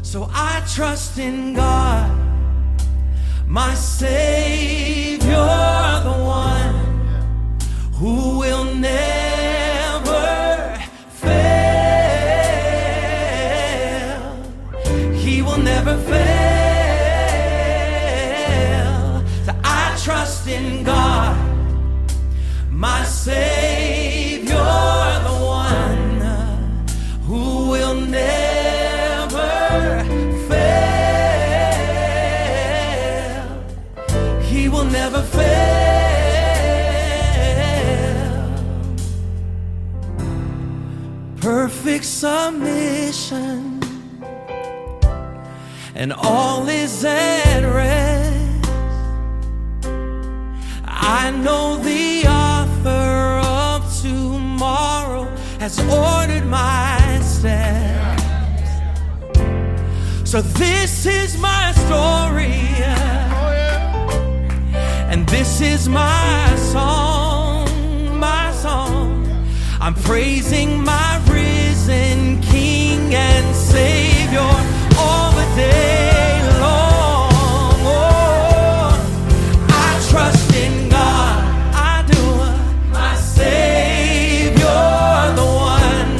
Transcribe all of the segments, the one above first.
So I trust in God, my Savior, the one who will never fail. He will never fail. So I trust in God, my Savior, the one who will never fail. He will never fail. Perfect submission, and all is at rest. I know the author of tomorrow has ordered my steps. So this is my story, and this is my song, my song. I'm praising my risen King and Savior all the day long. Oh, I trust in God, I do, my Savior, the one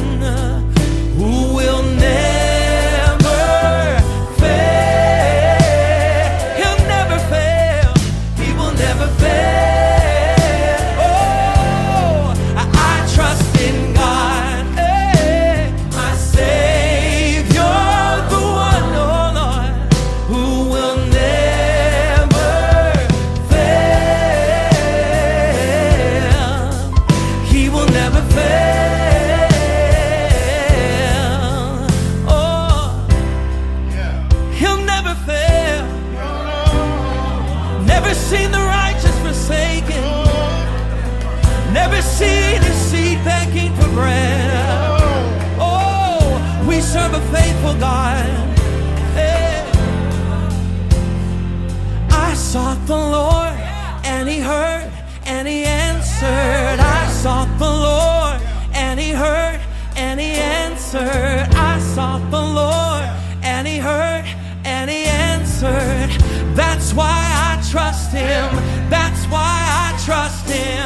who will never fail. He'll never fail. He will never fail. Never seen the righteous forsaken, never seen his seed begging for bread. Oh, we serve a faithful God. Hey. I sought the Lord, and he heard, and he answered. I sought the Lord, and he heard, and he answered. I sought the Lord, and he heard, and he answered. That's why I trust him. That's why I trust him.